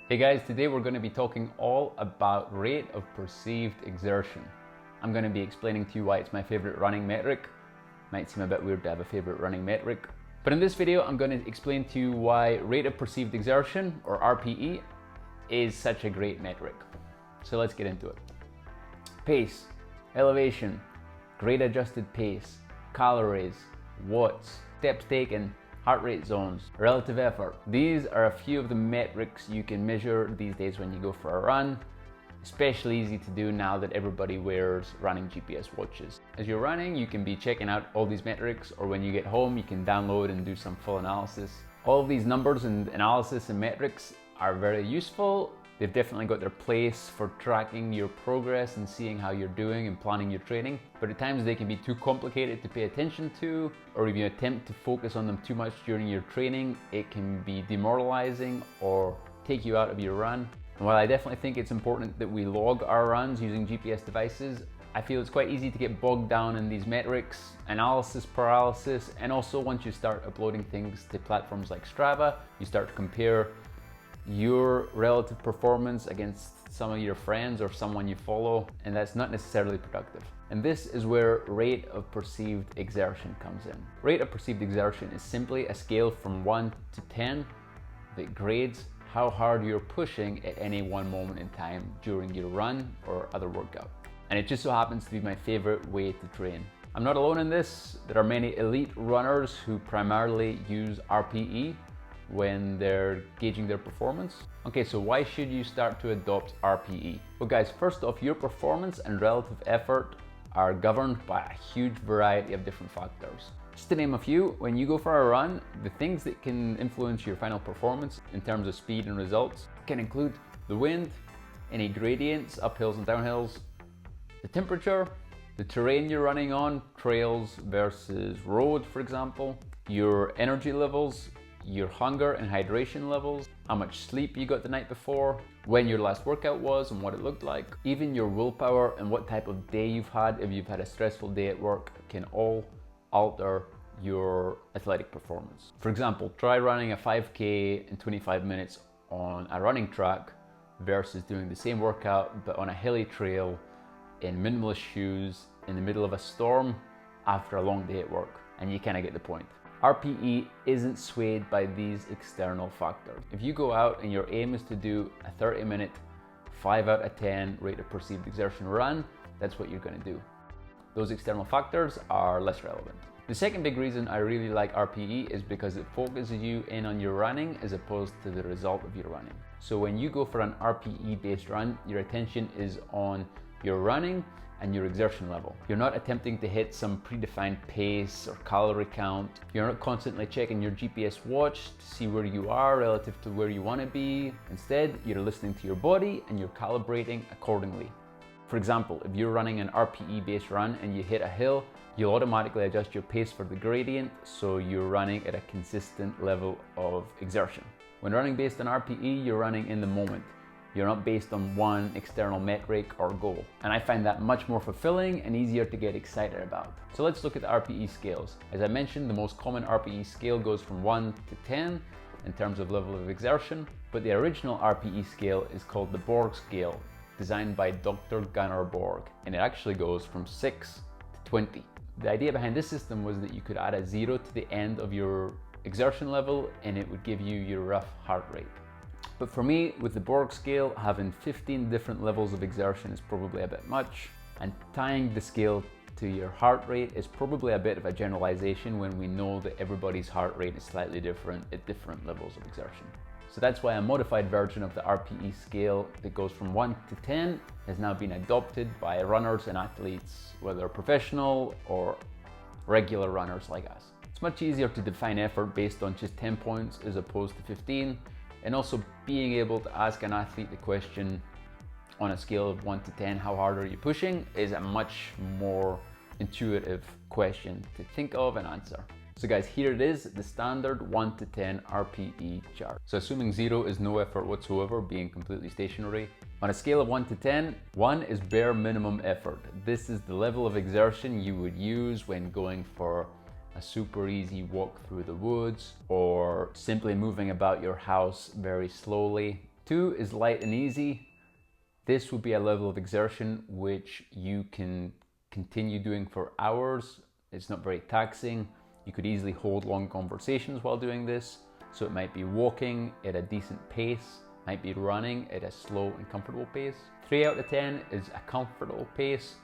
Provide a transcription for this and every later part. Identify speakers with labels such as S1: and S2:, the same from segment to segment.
S1: Hey guys, today we're going to be talking all about rate of perceived exertion. I'm going to be explaining to you why it's my favorite running metric. Might seem a bit weird to have a favorite running metric. But in this video, I'm going to explain to you why rate of perceived exertion, or RPE, is such a great metric. So let's get into it. Pace, elevation, grade adjusted pace, calories, watts, steps taken, heart rate zones, relative effort. These are a few of the metrics you can measure these days when you go for a run. Especially easy to do now that everybody wears running GPS watches. As you're running, you can be checking out all these metrics, or when you get home, you can download and do some full analysis. All of these numbers and analysis and metrics are very useful. They've definitely got their place for tracking your progress and seeing how you're doing and planning your training. But at times they can be too complicated to pay attention to, or if you attempt to focus on them too much during your training, it can be demoralizing or take you out of your run. And while I definitely think it's important that we log our runs using GPS devices, I feel it's quite easy to get bogged down in these metrics, analysis paralysis, and also once you start uploading things to platforms like Strava, you start to compare your relative performance against some of your friends or someone you follow, and that's not necessarily productive. And this is where rate of perceived exertion comes in. Rate of perceived exertion is simply a scale from 1 to 10 that grades how hard you're pushing at any one moment in time during your run or other workout. And it just so happens to be my favorite way to train. I'm not alone in this. There are many elite runners who primarily use RPE when they're gauging their performance. Okay, so why should you start to adopt RPE? Well guys, first off, your performance and relative effort are governed by a huge variety of different factors. Just to name a few, when you go for a run, the things that can influence your final performance in terms of speed and results can include the wind, any gradients, uphills and downhills, the temperature, the terrain you're running on, trails versus road, for example, your energy levels, your hunger and hydration levels, how much sleep you got the night before, when your last workout was and what it looked like, even your willpower and what type of day you've had. If you've had a stressful day at work, can all alter your athletic performance. For example, try running a 5K in 25 minutes on a running track versus doing the same workout but on a hilly trail in minimalist shoes in the middle of a storm after a long day at work, and you kind of get the point. RPE isn't swayed by these external factors. If you go out and your aim is to do a 30-minute, 5 out of 10 rate of perceived exertion run, that's what you're going to do. Those external factors are less relevant. The second big reason I really like RPE is because it focuses you in on your running as opposed to the result of your running. So when you go for an RPE based run, your attention is on your running and your exertion level. You're not attempting to hit some predefined pace or calorie count. You're not constantly checking your GPS watch to see where you are relative to where you want to be. Instead, you're listening to your body and you're calibrating accordingly. For example, if you're running an RPE based run and you hit a hill, you'll automatically adjust your pace for the gradient so you're running at a consistent level of exertion. When running based on RPE, you're running in the moment. You're not based on one external metric or goal. And I find that much more fulfilling and easier to get excited about. So let's look at the RPE scales. As I mentioned, the most common RPE scale goes from 1 to 10 in terms of level of exertion, but the original RPE scale is called the Borg scale, designed by Dr. Gunnar Borg, and it actually goes from 6 to 20. The idea behind this system was that you could add a 0 to the end of your exertion level and it would give you your rough heart rate. But for me, with the Borg scale, having 15 different levels of exertion is probably a bit much, and tying the scale to your heart rate is probably a bit of a generalization when we know that everybody's heart rate is slightly different at different levels of exertion. So that's why a modified version of the RPE scale that goes from 1 to 10 has now been adopted by runners and athletes, whether professional or regular runners like us. It's much easier to define effort based on just 10 points as opposed to 15. And also being able to ask an athlete the question on a scale of 1 to 10, how hard are you pushing, is a much more intuitive question to think of and answer. So guys, here it is, the standard 1 to 10 RPE chart. So assuming 0 is no effort whatsoever, being completely stationary, on a scale of 1 to 10, 1 is bare minimum effort. This is the level of exertion you would use when going for a super easy walk through the woods or simply moving about your house very slowly 2 is light and easy. This would be a level of exertion which you can continue doing for hours. It's not very taxing. You could easily hold long conversations while doing this. So it might be walking at a decent pace, might be running at a slow and comfortable pace. 3 out of 10 is a comfortable pace.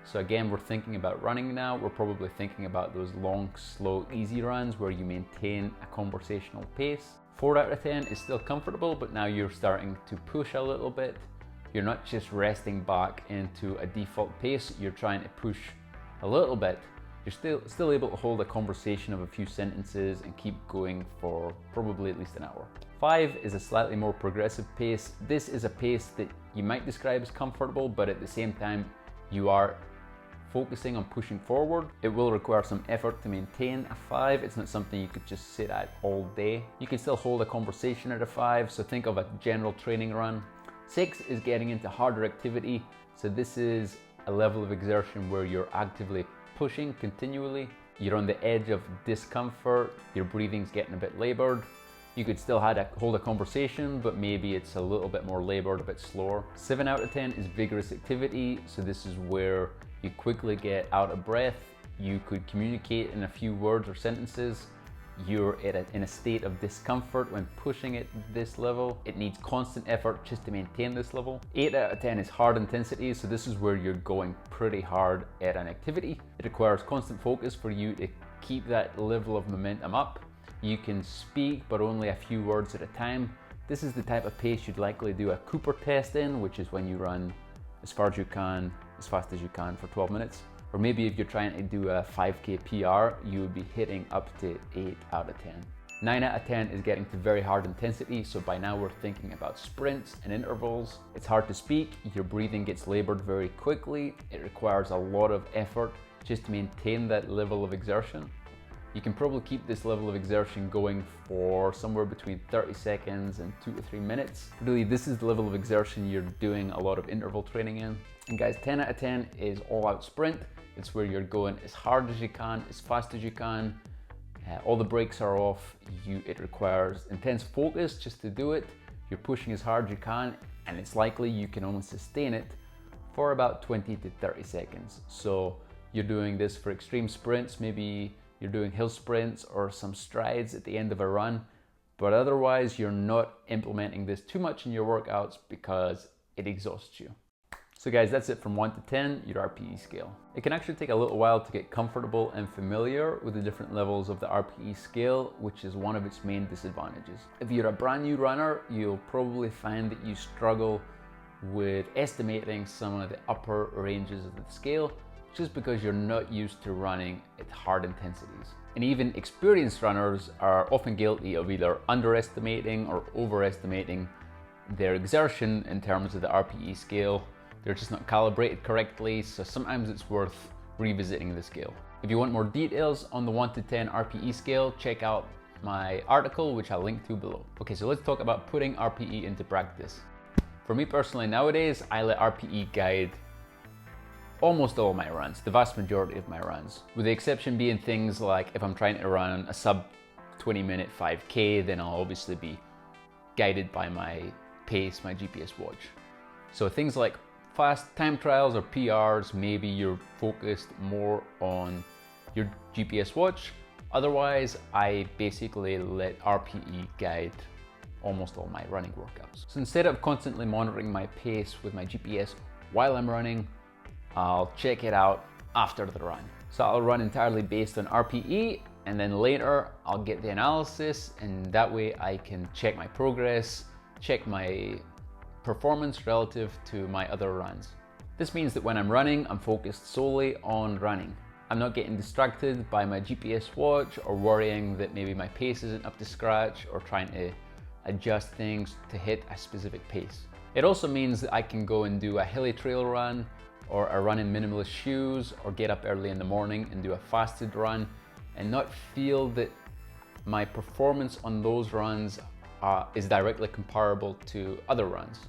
S1: So again, we're thinking about running now. We're probably thinking about those long, slow, easy runs where you maintain a conversational pace. 4 out of 10 is still comfortable, but now you're starting to push a little bit. You're not just resting back into a default pace, you're trying to push a little bit. You're still able to hold a conversation of a few sentences and keep going for probably at least an hour. 5 is a slightly more progressive pace. This is a pace that you might describe as comfortable, but at the same time, you are focusing on pushing forward. It will require some effort to maintain a 5. It's not something you could just sit at all day. You can still hold a conversation at a 5, so think of a general training run. 6 is getting into harder activity. So this is a level of exertion where you're actively pushing continually. You're on the edge of discomfort. Your breathing's getting a bit labored. You could still hold a conversation, but maybe it's a little bit more labored, a bit slower. 7 out of 10 is vigorous activity. So this is where you quickly get out of breath. You could communicate in a few words or sentences. You're in a state of discomfort when pushing at this level. It needs constant effort just to maintain this level. 8 out of 10 is hard intensity. So this is where you're going pretty hard at an activity. It requires constant focus for you to keep that level of momentum up. You can speak, but only a few words at a time. This is the type of pace you'd likely do a Cooper test in, which is when you run as far as you can, as fast as you can for 12 minutes. Or maybe if you're trying to do a 5K PR, you would be hitting up to 8 out of 10. 9 out of 10 is getting to very hard intensity. So by now we're thinking about sprints and intervals. It's hard to speak. Your breathing gets labored very quickly. It requires a lot of effort just to maintain that level of exertion. You can probably keep this level of exertion going for somewhere between 30 seconds and 2 to 3 minutes. Really, this is the level of exertion you're doing a lot of interval training in. And guys, 10 out of 10 is all out sprint. It's where you're going as hard as you can, as fast as you can. All the brakes are off. It requires intense focus just to do it. You're pushing as hard as you can, and it's likely you can only sustain it for about 20 to 30 seconds. So you're doing this for extreme sprints. Maybe you're doing hill sprints or some strides at the end of a run, but otherwise you're not implementing this too much in your workouts because it exhausts you. So guys, that's it from 1 to 10, your RPE scale. It can actually take a little while to get comfortable and familiar with the different levels of the RPE scale, which is one of its main disadvantages. If you're a brand new runner, you'll probably find that you struggle with estimating some of the upper ranges of the scale, just because you're not used to running at hard intensities. And even experienced runners are often guilty of either underestimating or overestimating their exertion in terms of the RPE scale. They're just not calibrated correctly, so sometimes it's worth revisiting the scale. If you want more details on the 1 to 10 RPE scale, check out my article, which I'll link to below. Okay, so let's talk about putting RPE into practice. For me personally nowadays, I let RPE guide almost all my runs, the vast majority of my runs, with the exception being things like if I'm trying to run a sub 20-minute 5K, then I'll obviously be guided by my pace, my GPS watch. So things like fast time trials or PRs, maybe you're focused more on your GPS watch. Otherwise, I basically let RPE guide almost all my running workouts. So instead of constantly monitoring my pace with my GPS while I'm running, I'll check it out after the run. So I'll run entirely based on RPE, and then later I'll get the analysis, and that way I can check my progress, check my performance relative to my other runs. This means that when I'm running, I'm focused solely on running. I'm not getting distracted by my GPS watch or worrying that maybe my pace isn't up to scratch or trying to adjust things to hit a specific pace. It also means that I can go and do a hilly trail run or a run in minimalist shoes, or get up early in the morning and do a fasted run and not feel that my performance on those runs is directly comparable to other runs.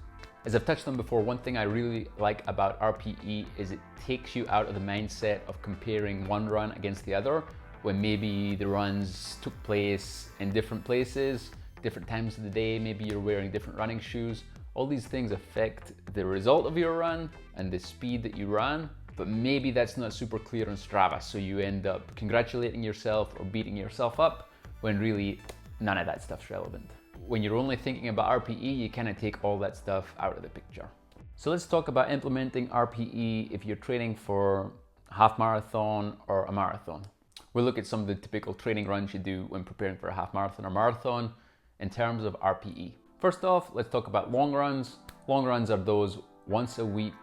S1: As I've touched on before, one thing I really like about RPE is it takes you out of the mindset of comparing one run against the other, when maybe the runs took place in different places, different times of the day, maybe you're wearing different running shoes. All these things affect the result of your run and the speed that you ran, but maybe that's not super clear on Strava, so you end up congratulating yourself or beating yourself up when really none of that stuff's relevant. When you're only thinking about RPE, you kind of take all that stuff out of the picture. So let's talk about implementing RPE if you're training for a half marathon or a marathon. We'll look at some of the typical training runs you do when preparing for a half marathon or marathon in terms of RPE. First off, let's talk about long runs. Long runs are those once a week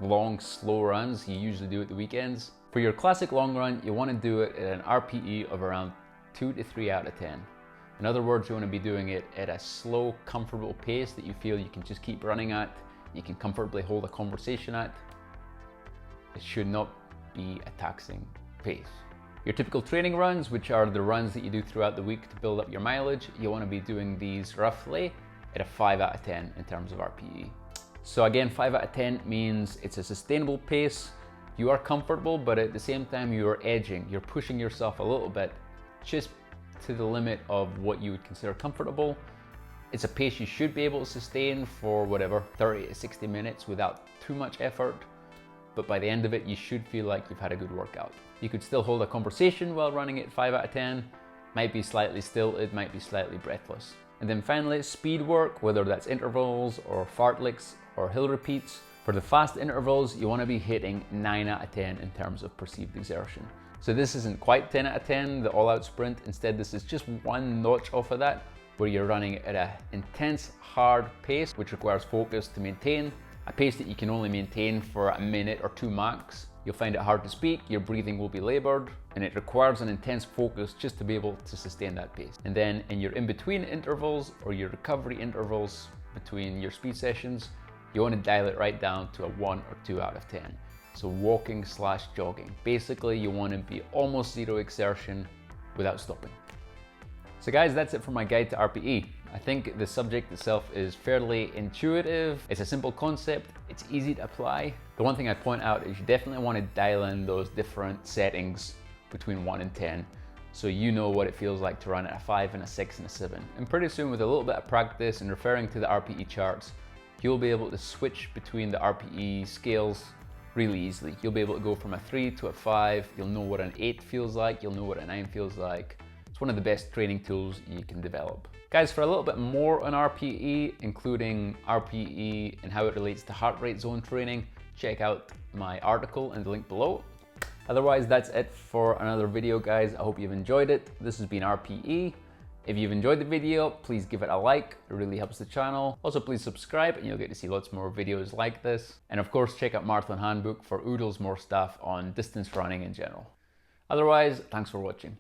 S1: long, slow runs you usually do at the weekends. For your classic long run, you want to do it at an RPE of around 2 to 3 out of 10. In other words, you want to be doing it at a slow, comfortable pace that you feel you can just keep running at, you can comfortably hold a conversation at. It should not be a taxing pace. Your typical training runs, which are the runs that you do throughout the week to build up your mileage, you want to be doing these roughly at a 5 out of 10 in terms of RPE. So again, 5 out of 10 means it's a sustainable pace. You are comfortable, but at the same time you are edging. You're pushing yourself a little bit, just to the limit of what you would consider comfortable. It's a pace you should be able to sustain for whatever, 30 to 60 minutes without too much effort. But by the end of it, you should feel like you've had a good workout. You could still hold a conversation while running at 5 out of 10. Might be slightly stilted, might be slightly breathless. And then finally, speed work, whether that's intervals or fartleks or hill repeats. For the fast intervals, you want to be hitting 9 out of 10 in terms of perceived exertion. So this isn't quite 10 out of 10, the all-out sprint. Instead, this is just one notch off of that, where you're running at an intense, hard pace, which requires focus to maintain, a pace that you can only maintain for a minute or two max. You'll find it hard to speak, your breathing will be labored, and it requires an intense focus just to be able to sustain that pace. And then in your in-between intervals or your recovery intervals between your speed sessions, you want to dial it right down to a 1 or 2 out of 10. So walking / jogging. Basically, you want to be almost zero exertion without stopping. So guys, that's it for my guide to RPE. I think the subject itself is fairly intuitive. It's a simple concept. It's easy to apply. The one thing I point out is you definitely want to dial in those different settings between 1 and 10. So you know what it feels like to run at a 5 and a 6 and a 7. And pretty soon, with a little bit of practice and referring to the RPE charts, you'll be able to switch between the RPE scales really easily. You'll be able to go from a 3 to a 5. You'll know what an 8 feels like. You'll know what a 9 feels like. It's one of the best training tools you can develop. Guys, for a little bit more on RPE, including RPE and how it relates to heart rate zone training, check out my article in the link below. Otherwise, that's it for another video, guys. I hope you've enjoyed it. This has been RPE. If you've enjoyed the video, please give it a like. It really helps the channel. Also, please subscribe and you'll get to see lots more videos like this. And of course, check out Marathon Handbook for Oodles more stuff on distance running in general. Otherwise, thanks for watching.